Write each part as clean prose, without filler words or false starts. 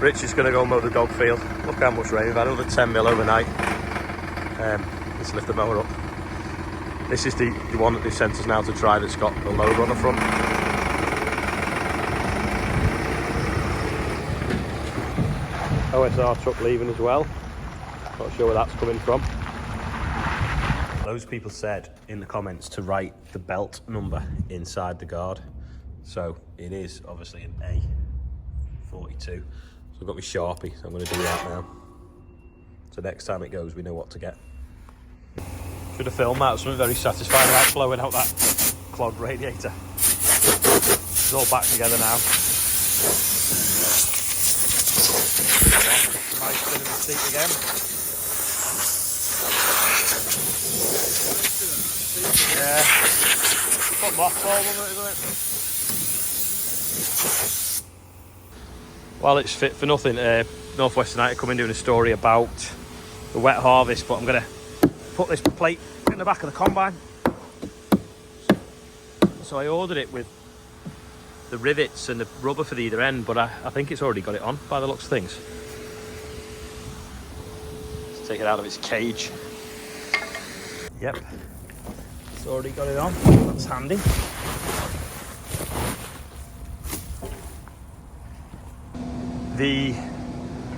Rich is going to go mow the dog field. Look how much rain we've had, another 10 mil overnight. Let's lift the mower up. This is the one that they sent us now to try, that's got the logo on the front. OSR truck leaving as well. Not sure where that's coming from. Loads of people said in the comments to write the belt number inside the guard. So it is obviously an A42. So I've got my Sharpie, so I'm going to do that now. So next time it goes, we know what to get. Should have filmed that, something very satisfying about blowing out that clogged radiator. It's all back together now. Nice spin in the seat again. Yeah. Put mothball on it, isn't it? Well, it's fit for nothing. Northwest United come in doing a story about the wet harvest, but I'm going to put this plate in the back of the combine. So I ordered it with the rivets and the rubber for the either end, but I think it's already got it on by the looks of things. Let's take it out of its cage. Yep, it's already got it on. That's handy. The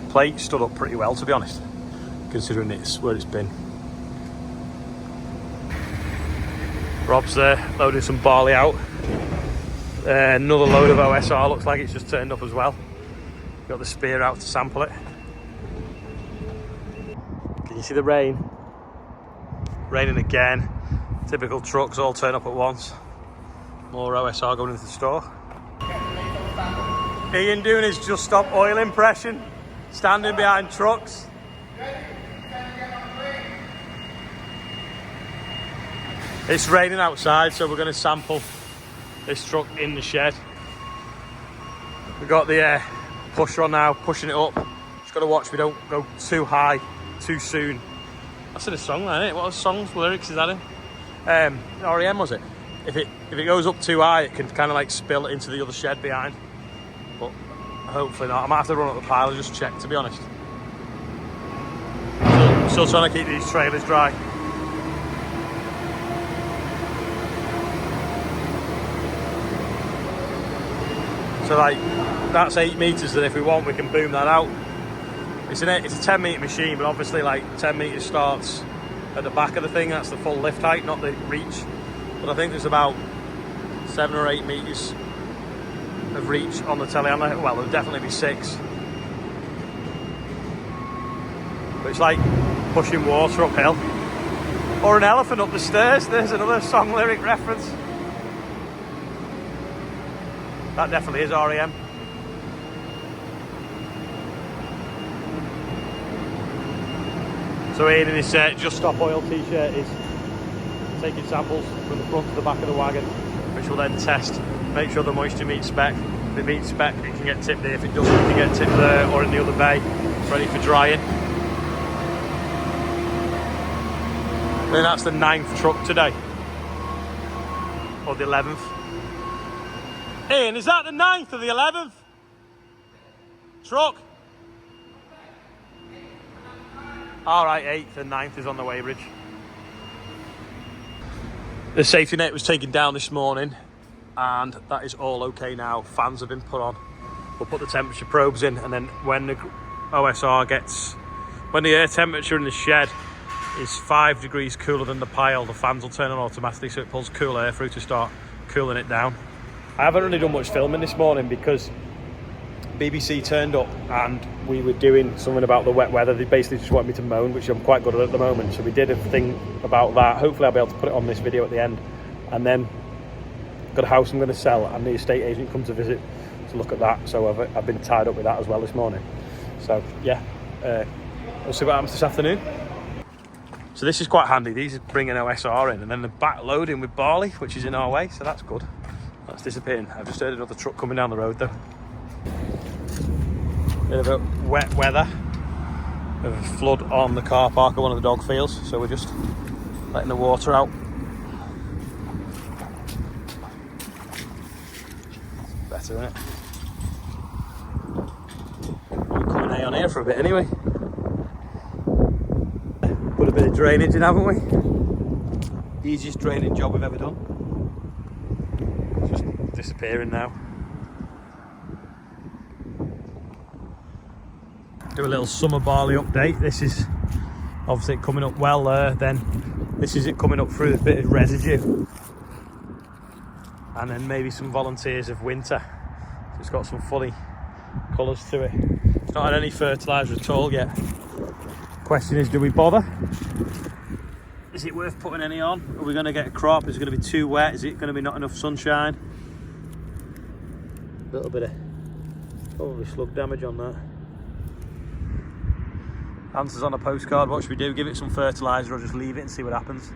plate stood up pretty well, to be honest, considering it's where it's been. Rob's there loading some barley out. Another load of OSR, looks like it's just turned up as well. Got the spear out to sample it. Can you see the rain? Raining again. Typical trucks all turn up at once. More OSR going into the store. Ian doing his just stop oil impression, standing behind trucks. It's raining outside, so we're going to sample this truck in the shed. We've got the pusher on now, pushing it up. Just got to watch we don't go too high too soon. That's in a song, isn't it? What song's lyrics is that in? REM, was it? If it goes up too high, it can kind of like spill into the other shed behind. But hopefully not. I might have to run up the pile and just check, to be honest. Still trying to keep these trailers dry. So like, that's 8 metres, and if we want, we can boom that out. It's a 10 metre machine, but obviously like 10 metres starts at the back of the thing. That's the full lift height, not the reach. But I think there's about 7 or 8 metres of reach on the telehandler. Well, there'll definitely be 6. But it's like pushing water uphill. Or an elephant up the stairs. There's another song lyric reference. That definitely is REM. So Ian in his Just Stop Oil t-shirt is taking samples from the front to the back of the wagon, which will then test, make sure the moisture meets spec. If it meets spec, it can get tipped there. If it doesn't, it can get tipped there or in the other bay, ready for drying. Then that's the 9th truck today. Or the 11th. Ian, is that the 9th or the 11th? Truck? Alright, 8th and 9th is on the weighbridge. The safety net was taken down this morning, and that is all okay now. Fans have been put on. We'll put the temperature probes in, and then when the OSR gets, when the air temperature in the shed is 5 degrees cooler than the pile, the fans will turn on automatically, so it pulls cool air through to start cooling it down. I haven't really done much filming this morning because BBC turned up and we were doing something about the wet weather. They basically just wanted me to moan, which I'm quite good at the moment. So we did a thing about that. Hopefully I'll be able to put it on this video at the end. And then got a house I'm going to sell, and the estate agent come to visit to look at that. So I've been tied up with that as well this morning. So yeah, we'll see what happens this afternoon. So this is quite handy. These are bringing OSR in, and then the back loading with barley, which is in our way. So that's good. That's disappearing. I've just heard another truck coming down the road though. Bit of a wet weather. Bit of a flood on the car park at one of the dog fields, so we're just letting the water out. Better, isn't it? here for a bit anyway. Put a bit of drainage in, haven't we? Easiest draining job we've ever done. It's just disappearing now. Do a little summer barley update. This is obviously coming up well there, then this is it coming up through a bit of residue. And then maybe some volunteers of winter. So it's got some funny colours to it. It's not had any fertiliser at all yet. Question is, do we bother? Is it worth putting any on? Are we going to get a crop? Is it going to be too wet? Is it going to be not enough sunshine? A little bit of probably slug damage on that. Answers on a postcard. What should we do? Give it some fertiliser or just leave it and see what happens?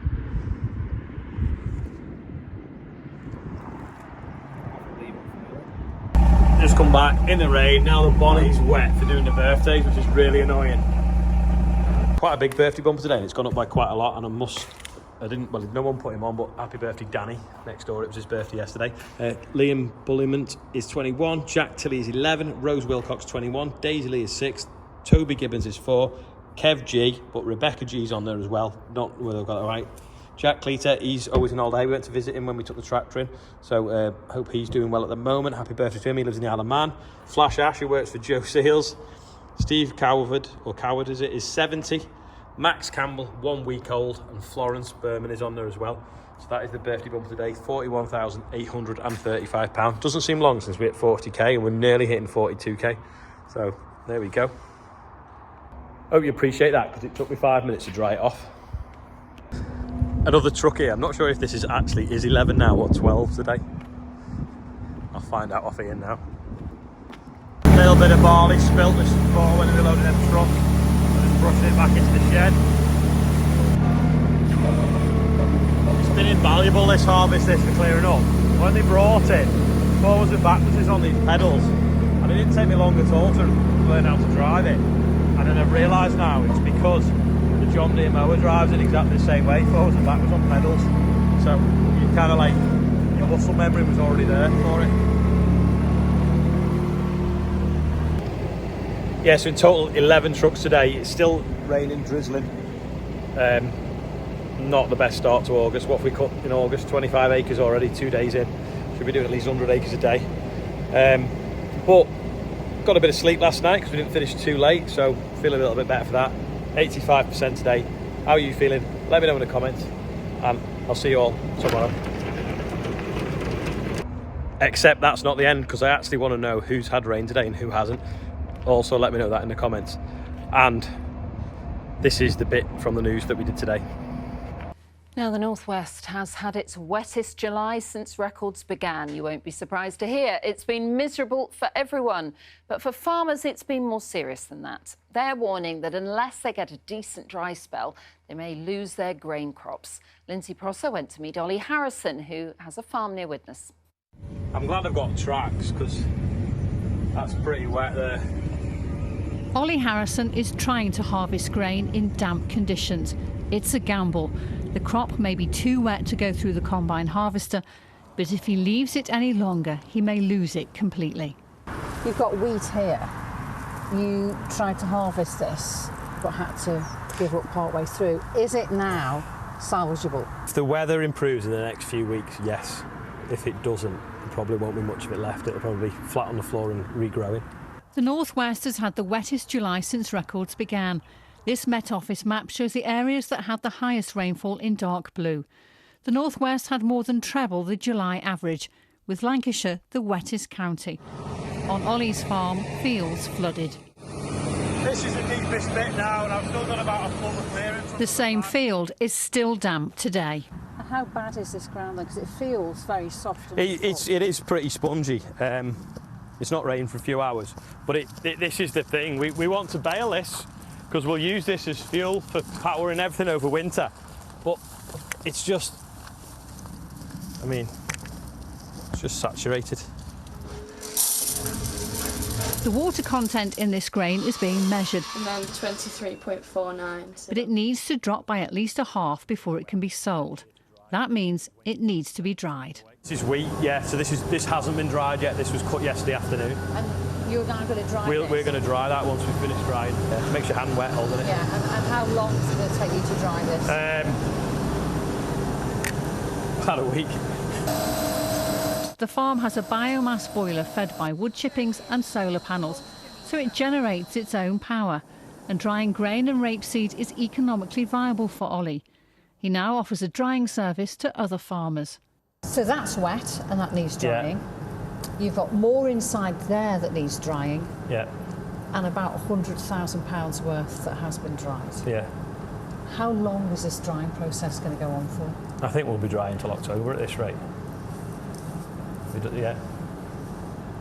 Just come back in the rain. Now the bonnet is wet for doing the birthdays, which is really annoying. Quite a big birthday bumper today, and it's gone up by quite a lot. And no one put him on, but happy birthday Danny next door. It was his birthday yesterday. Liam Bulliment is 21, Jack Tilley is 11, Rose Wilcox 21, Daisy Lee is 6, Toby Gibbons is 4, Kev G, but Rebecca G's on there as well. Not whether I've got it right. Jack Cleater, he's always an old day. We went to visit him when we took the tractor in, so hope he's doing well at the moment. Happy birthday to him. He lives in the Isle of Man. Flash Ash, who works for Joe Seals. Steve Coward is 70. Max Campbell, 1 week old, and Florence Berman is on there as well. So that is the birthday bumper today, £41,835. Doesn't seem long since we hit 40k, and we're nearly hitting 42k. So there we go. Hope you appreciate that, because it took me 5 minutes to dry it off. Another truck here. I'm not sure if this is 11 now or 12 today. I'll find out off here now. A little bit of barley spilt this before when we were loading them truck. I just brushed it back into the shed. It's been invaluable, this harvest, this for clearing up. When they brought it, forwards and backwards is on these pedals, and it didn't take me long at all to learn how to drive it. And then I've realised now it's because the John Deere mower drives it exactly the same way, forwards and backwards on pedals. So you kind of like, your muscle memory was already there for it. Yeah, so in total 11 trucks today. It's still raining, drizzling. Not the best start to August. What have we cut in August? 25 acres already, 2 days in. Should be doing at least 100 acres a day. But got a bit of sleep last night because we didn't finish too late, so feeling a little bit better for that. 85% today. How are you feeling? Let me know in the comments, and I'll see you all tomorrow. Except that's not the end, because I actually want to know who's had rain today and who hasn't. Also let me know that in the comments. And this is the bit from the news that we did today. Now, the Northwest has had its wettest July since records began. You won't be surprised to hear it's been miserable for everyone. But for farmers, it's been more serious than that. They're warning that unless they get a decent dry spell, they may lose their grain crops. Lindsay Prosser went to meet Ollie Harrison, who has a farm near Wetness. I'm glad I've got tracks, because that's pretty wet there. Ollie Harrison is trying to harvest grain in damp conditions. It's a gamble. The crop may be too wet to go through the combine harvester, but if he leaves it any longer, he may lose it completely. You've got wheat here. You tried to harvest this, but had to give up partway through. Is it now salvageable? If the weather improves in the next few weeks, yes. If it doesn't, there probably won't be much of it left. It'll probably be flat on the floor and regrowing. The Northwest has had the wettest July since records began. This Met Office map shows the areas that had the highest rainfall in dark blue. The Northwest had more than treble the July average, with Lancashire the wettest county. On Ollie's farm, fields flooded. This is the deepest bit now, and I've still got about a foot of clearance. The same field is still damp today. How bad is this ground then? Because it feels very soft. And It is pretty spongy. It's not rained for a few hours, but this is the thing. We want to bale this, because we'll use this as fuel for power and everything over winter. But it's just, I mean, it's just saturated. The water content in this grain is being measured. Around 23.49. But it needs to drop by at least a half before it can be sold. That means it needs to be dried. This is wheat, yeah, so this hasn't been dried yet. This was cut yesterday afternoon. And you're now going to dry We're this? going to dry that once we finish drying. Yeah. Makes your hand wet holding it. Yeah, and how long is it going to take you to dry this? About a week. The farm has a biomass boiler fed by wood chippings and solar panels, so it generates its own power. And drying grain and rapeseed is economically viable for Ollie. He now offers a drying service to other farmers. So that's wet and that needs drying. Yeah. You've got more inside there that needs drying. Yeah. And about £100,000 worth that has been dried. Yeah. How long is this drying process going to go on for? I think we'll be drying till October at this rate. Yeah.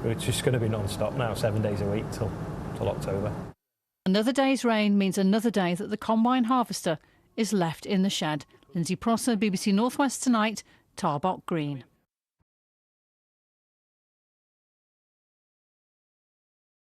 It's just going to be non-stop now, 7 days a week till October. Another day's rain means another day that the combine harvester is left in the shed. Lindsay Prosser, BBC North West Tonight, Tarbock Green.